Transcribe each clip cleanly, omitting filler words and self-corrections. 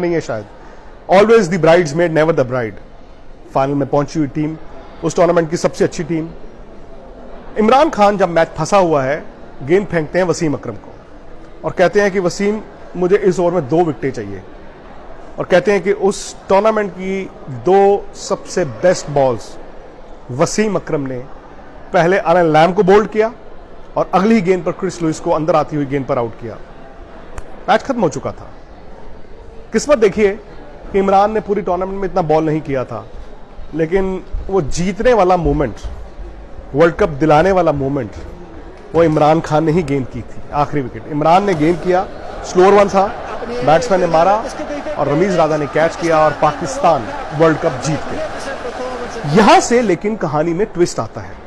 नहीं है शायद, always the brides made never the bride. Final में पहुंची हुई टीम, उस टूर्नामेंट की सबसे अच्छी टीम। इमरान खान जब मैच फंसा हुआ है, गेंद फेंकते हैं वसीम अकरम को और कहते हैं कि वसीम, मुझे इस ओवर में 2 विकेटें चाहिए, और कहते हैं कि उस टूर्नामेंट की 2 सबसे बेस्ट बॉल्स वसीम अकरम ने पहले एलन लैम को बोल्ड किया और अगली गेंद पर क्रिस लुइस को अंदर आती हुई गेंद पर आउट किया। मैच खत्म हो चुका था। किस्मत देखिए कि इमरान ने पूरी टूर्नामेंट में इतना बॉल नहीं किया था, लेकिन वो जीतने वाला मोमेंट, वर्ल्ड कप दिलाने वाला मोमेंट, वो इमरान खान ने ही गेंद की थी। आखिरी विकेट इमरान ने गेंद किया, स्लोअर वन था, बैट्समैन ने मारा और रमीज राजा ने कैच किया और पाकिस्तान वर्ल्ड कप जीत गया। यहां से लेकिन कहानी में ट्विस्ट आता है।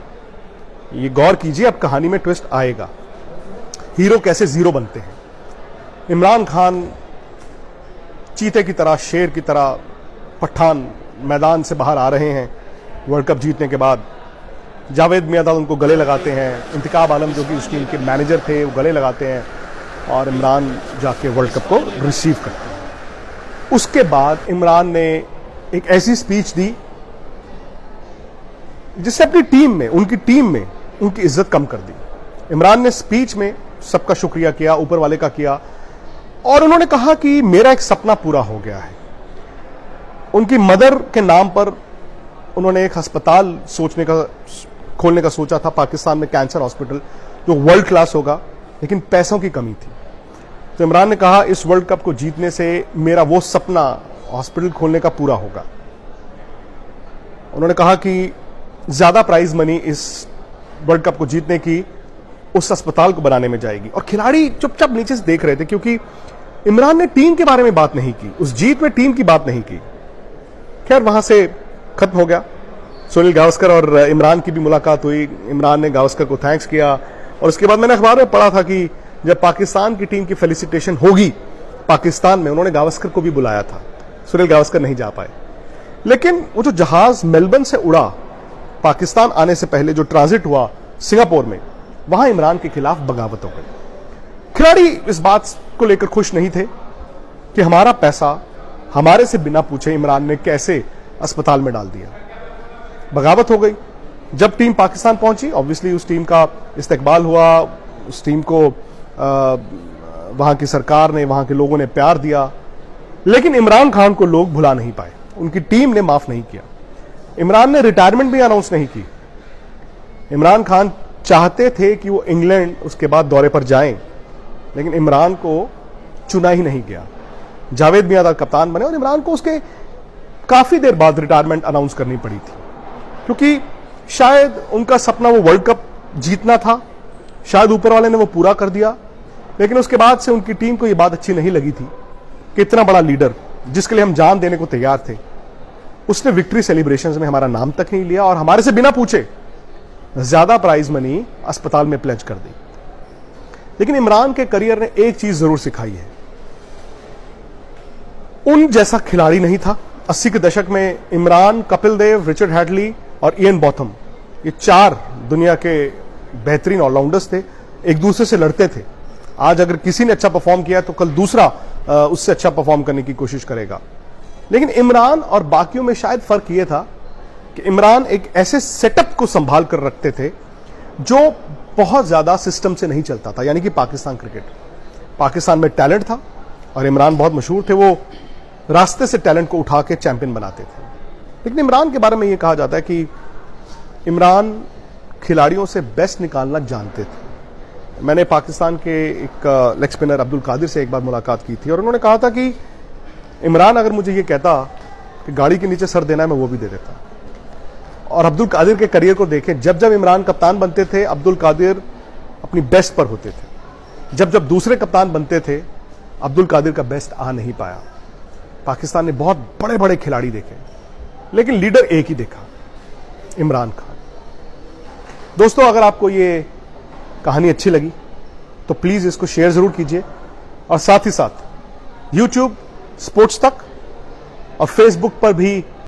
ये गौर कीजिए, अब कहानी में ट्विस्ट आएगा। हीरो कैसे जीरो बनते हैं। इमरान खान चीते की तरह, शेर की तरह पठान मैदान से बाहर आ रहे हैं वर्ल्ड कप जीतने के बाद। जावेद मियांदाद उनको गले लगाते हैं, इंतखाब आलम जो कि उस टीम के मैनेजर थे वो गले लगाते हैं और इमरान जाके वर्ल्ड कप को रिसीव करते हैं। उसके बाद इमरान ने एक ऐसी स्पीच दी जिससे अपनी टीम में, उनकी टीम में उनकी इज्जत कम कर दी। इमरान ने स्पीच में सबका शुक्रिया किया, ऊपर वाले का किया, और उन्होंने कहा कि मेरा एक सपना पूरा हो गया है। उनकी मदर के नाम पर उन्होंने एक अस्पताल खोलने का सोचा था पाकिस्तान में, कैंसर हॉस्पिटल, जो वर्ल्ड क्लास होगा, लेकिन पैसों की कमी थी। तो इमरान ने कहा इस वर्ल्ड कप को जीतने से मेरा वो सपना हॉस्पिटल खोलने का पूरा होगा। उन्होंने कहा कि ज्यादा प्राइज मनी इस वर्ल्ड कप को जीतने की उस अस्पताल को बनाने में जाएगी। और खिलाड़ी चुपचाप नीचे से देख रहे थे, क्योंकि इमरान ने टीम के बारे में बात नहीं की, उस जीत में टीम की बात नहीं की। खैर, वहां से खत्म हो गया। सुनील गावस्कर और इमरान की भी मुलाकात हुई। इमरान ने गावस्कर को थैंक्स किया और उसके बाद मैंने अखबार में पढ़ा था कि जब पाकिस्तान की टीम की फेलिसिटेशन होगी पाकिस्तान में, उन्होंने गावस्कर को भी बुलाया था। सुनील गावस्कर नहीं जा पाए, लेकिन वो जो जहाज मेलबर्न से उड़ा पाकिस्तान आने से पहले, जो ट्रांजिट हुआ सिंगापुर में, वहां इमरान के खिलाफ बगावत हो गई। खिलाड़ी इस बात को लेकर खुश नहीं थे कि हमारा पैसा हमारे से बिना पूछे इमरान ने कैसे अस्पताल में डाल दिया। बगावत हो गई। जब टीम पाकिस्तान पहुंची, ऑब्वियसली उस टीम का इस्तकबाल हुआ, उस टीम को वहां की सरकार ने, वहां के लोगों ने प्यार दिया, लेकिन इमरान खान को लोग भुला नहीं पाए, उनकी टीम ने माफ नहीं किया। इमरान ने रिटायरमेंट भी अनाउंस नहीं की। इमरान खान चाहते थे कि वो इंग्लैंड उसके बाद दौरे पर जाएं, लेकिन इमरान को चुना ही नहीं गया। जावेद मियांदाद कप्तान बने और इमरान को उसके काफी देर बाद रिटायरमेंट अनाउंस करनी पड़ी थी, क्योंकि शायद उनका सपना वो वर्ल्ड कप जीतना था, शायद ऊपर वाले ने वो पूरा कर दिया, लेकिन उसके बाद से उनकी टीम को ये बात अच्छी नहीं लगी थी कि इतना बड़ा लीडर, जिसके लिए हम जान देने को तैयार थे, उसने विक्ट्री सेलिब्रेशंस में हमारा नाम तक नहीं लिया और हमारे से बिना पूछे ज्यादा प्राइज मनी अस्पताल में प्लेज कर दी। लेकिन इमरान के करियर ने एक चीज जरूर सिखाई है, उन जैसा खिलाड़ी नहीं था। 80 के दशक में इमरान, कपिल देव, रिचर्ड हैडली और इयन बॉथम, ये 4 दुनिया के बेहतरीन ऑलराउंडर्स थे, एक दूसरे से लड़ते थे। आज अगर किसी ने अच्छा परफॉर्म किया तो कल दूसरा उससे अच्छा परफॉर्म करने की कोशिश करेगा। लेकिन इमरान और बाकियों में शायद फर्क यह था कि इमरान एक ऐसे सेटअप को संभाल कर रखते थे जो बहुत ज्यादा सिस्टम से नहीं चलता था, यानी कि पाकिस्तान क्रिकेट। पाकिस्तान में टैलेंट था और इमरान बहुत मशहूर थे, वो रास्ते से टैलेंट को उठा के चैंपियन बनाते थे। लेकिन इमरान के बारे में यह कहा जाता है कि इमरान खिलाड़ियों से बेस्ट निकालना जानते थे। मैंने पाकिस्तान के एक लेग स्पिनर अब्दुल कादिर से एक बार मुलाकात की थी और उन्होंने कहा था कि इमरान अगर मुझे ये कहता कि गाड़ी के नीचे सर देना है, मैं वो भी दे देता। और अब्दुल कादिर के करियर को देखें, जब जब इमरान कप्तान बनते थे, अब्दुल कादिर अपनी बेस्ट पर होते थे। जब जब दूसरे कप्तान बनते थे, अब्दुल कादिर का बेस्ट आ नहीं पाया। पाकिस्तान ने बहुत बड़े बड़े खिलाड़ी देखे, लेकिन लीडर एक ही देखा, इमरान खान। दोस्तों, अगर आपको ये कहानी अच्छी लगी तो प्लीज इसको शेयर जरूर कीजिए और साथ ही साथ YouTube, स्पोर्ट्स तक और फेसबुक पर भी